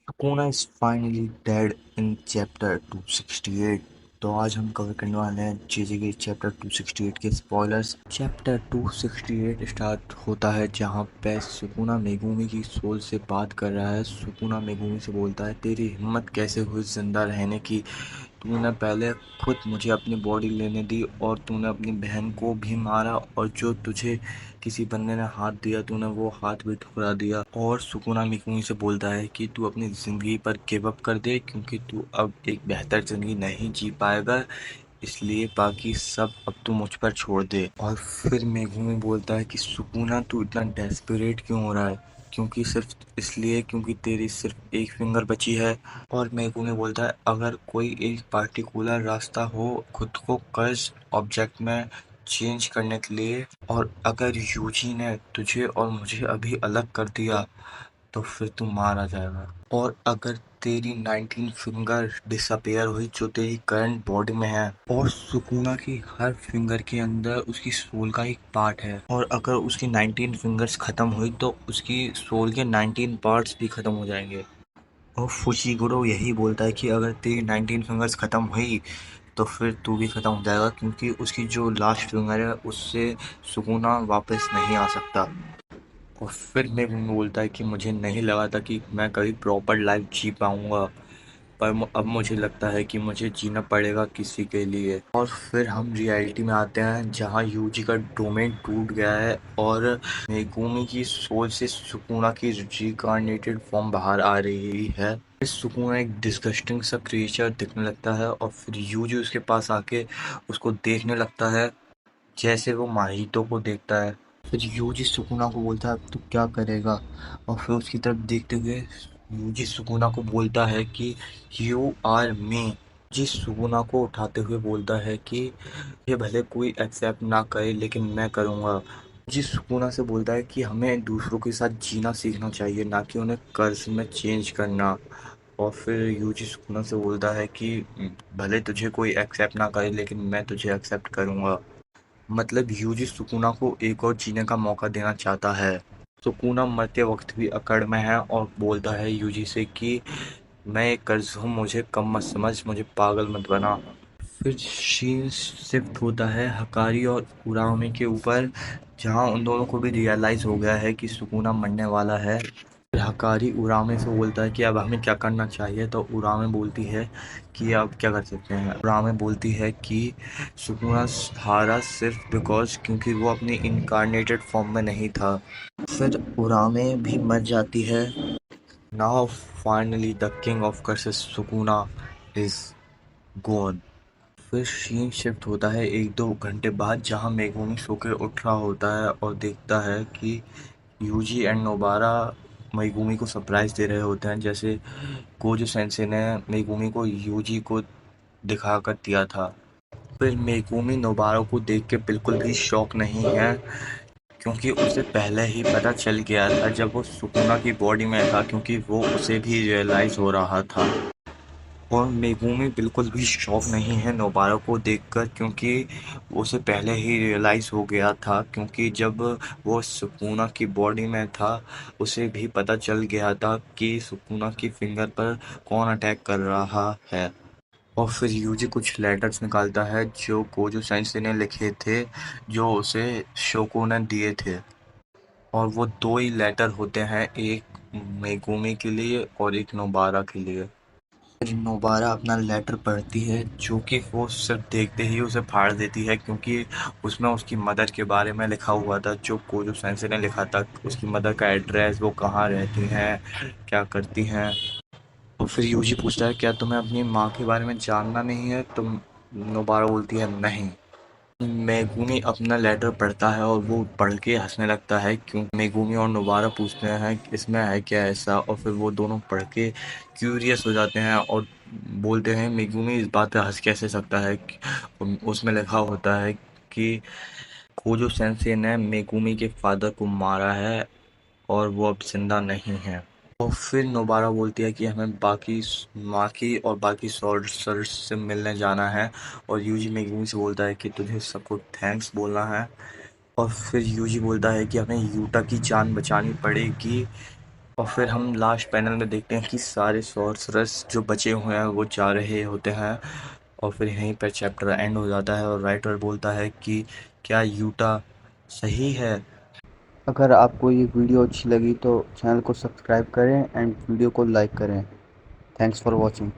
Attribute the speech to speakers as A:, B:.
A: कोना is finally dead in chapter 268। तो आज हम कवर करने वाले हैं जेजे के चैप्टर 268 के स्पॉयलर्स। चैप्टर 268 स्टार्ट होता है जहां पे सुकुना मेगुमी की सोल से बात कर रहा है। सुकुना मेगुमी से बोलता है, तेरी हिम्मत कैसे हुई जिंदा रहने की? तूने पहले खुद मुझे अपनी बॉडी लेने दी और तूने अपनी बहन को भी मारा, और जो तुझे किसी बंदे ने हाथ दिया तूने वो हाथ भी ठुकरा दिया। और सुकुना मिकुमी से बोलता है कि तू अपनी ज़िंदगी पर गिव अप कर दे, क्योंकि तू अब एक बेहतर ज़िंदगी नहीं जी पाएगा, इसलिए बाकी सब अब तू मुझ पर छोड़ दे। और फिर मेगुमी बोलता है कि सुकुना तू इतना डेस्परेट क्यों हो रहा है? क्योंकि सिर्फ इसलिए क्योंकि तेरी सिर्फ एक फिंगर बची है। और मेगुमी बोलता है, अगर कोई एक पार्टिकुलर रास्ता हो खुद को कर्स ऑब्जेक्ट में चेंज करने के लिए, और अगर यूजी ने तुझे और मुझे अभी अलग कर दिया तो फिर तू मारा जाएगा। और अगर तेरी 19 फिंगर डिसअपेयर हुई जो तेरी करंट बॉडी में है, और सुकुना की हर फिंगर के अंदर उसकी सोल का एक पार्ट है, और अगर उसकी 19 फिंगर्स खत्म हुई तो उसकी सोल के 19 पार्ट्स भी खत्म हो जाएंगे। और फुशिगुरो यही बोलता है कि अगर तेरी 19 फिंगर्स खत्म हुई तो फिर तू भी खत्म हो जाएगा, क्योंकि उसकी जो लास्ट फिंगर है उससे सुकुना वापस नहीं आ सकता। और फिर मैं बोलता है कि मुझे नहीं लगा था कि मैं कभी प्रॉपर लाइफ जी पाऊंगा, पर अब मुझे लगता है कि मुझे जीना पड़ेगा किसी के लिए। और फिर हम रियलिटी में आते हैं जहां यूजी का डोमेन टूट गया है और मेगुमी की सोच से सुकुना की रिकार्नेटेड फॉर्म बाहर आ रही है। फिर सुकुना एक डिस्गस्टिंग सा क्रिएचर दिखने लगता है, और फिर यूजी उसके पास आके उसको देखने लगता है जैसे वो माहितो को देखता है। फिर यूजी सुकुना को बोलता है, अब तू क्या करेगा? और फिर उसकी तरफ देखते हुए यूजी सुकुना को बोलता है कि यू आर मी। जी सुकुना को उठाते हुए बोलता है कि ये भले कोई एक्सेप्ट ना करे लेकिन मैं करूँगा। जी सुकुना से बोलता है कि हमें दूसरों के साथ जीना सीखना चाहिए, ना कि उन्हें कर्ज में चेंज करना। और फिर यूजी सुकुना से बोलता है कि भले तुझे कोई एक्सेप्ट ना करे लेकिन मैं तुझे एक्सेप्ट करूँगा। मतलब यूजी सुकुना को एक और जीने का मौका देना चाहता है। सुकुना मरते वक्त भी अकड़ में है और बोलता है यूजी से कि मैं एक कर्ज हूँ, मुझे कम मत समझ, मुझे पागल मत बना। फिर शीन शिफ्ट होता है हकारी और उरामी के ऊपर, जहाँ उन दोनों को भी रियलाइज हो गया है कि सुकुना मरने वाला है। फिर हकारी उरामे से बोलता है कि अब हमें क्या करना चाहिए, तो उरामे बोलती है कि अब क्या कर सकते हैं। उरामे बोलती है कि सुकुना हारा सिर्फ बिकॉज क्योंकि वो अपनी इनकारनेटेड फॉर्म में नहीं था। फिर उरामे भी मर जाती है। Now finally the king of curses Sukuna is gone. फिर सीन शिफ्ट होता है 1-2 घंटे बाद, जहां मेगुमी सो के उठ रहा होता है और देखता है कि यूजी एंड नोबारा मेगुमी को सरप्राइज दे रहे होते हैं, जैसे गोजो सेंसे ने मेगुमी को यूजी को दिखाकर दिया था। फिर मेगुमी नोबारा को देख के बिल्कुल भी शॉक नहीं है, क्योंकि उसे पहले ही पता चल गया था जब वो सुकुना की बॉडी में था, क्योंकि वो उसे भी रियलाइज हो रहा था। और मेगुमी बिल्कुल भी शॉक नहीं है नोबारा को देखकर, क्योंकि उसे पहले ही रियलाइज हो गया था, क्योंकि जब वो सुकुना की बॉडी में था उसे भी पता चल गया था कि सुकुना की फिंगर पर कौन अटैक कर रहा है। और फिर यूजी कुछ लेटर्स निकालता है जो गोजो सेंसे ने लिखे थे, जो उसे शोको ने दिए थे। और वो दो ही लेटर होते हैं, एक मेगुमी के लिए और एक नोबारा के लिए। फिर नोबारा अपना लेटर पढ़ती है, जो कि वो सिर्फ देखते ही उसे फाड़ देती है, क्योंकि उसमें उसकी मदर के बारे में लिखा हुआ था, जो कोजो सेंसे ने लिखा था, उसकी मदर का एड्रेस, वो कहाँ रहती हैं, क्या करती हैं। और फिर यूजी पूछता है, क्या तुम्हें अपनी माँ के बारे में जानना नहीं है? तुम नोबारा बोलती है, नहीं। मेगुमी अपना लेटर पढ़ता है और वो पढ़ के हंसने लगता है, क्योंकि मेगुमी और नोबारा पूछते हैं कि इसमें है क्या ऐसा, और फिर वो दोनों पढ़ के क्यूरियस हो जाते हैं और बोलते हैं, मेगुमी इस बात पे हंस कैसे सकता है। उसमें लिखा होता है कि कोजो सेंसे ने मेगुमी के फादर को मारा है और वो अब जिंदा नहीं है। और फिर नोबारा बोलती है कि हमें बाकी माँ की और बाकी सॉर्सर्स से मिलने जाना है, और यूजी मेगुमी से बोलता है कि तुझे सबको थैंक्स बोलना है। और फिर यूजी बोलता है कि हमें यूटा की जान बचानी पड़ेगी, और फिर हम लास्ट पैनल में देखते हैं कि सारे सॉर्सरर्स जो बचे हुए हैं वो जा रहे होते हैं। और फिर यहीं पर चैप्टर एंड हो जाता है और राइटर बोलता है कि क्या यूटा सही है।
B: अगर आपको ये वीडियो अच्छी लगी तो चैनल को सब्सक्राइब करें एंड वीडियो को लाइक करें। Thanks for watching.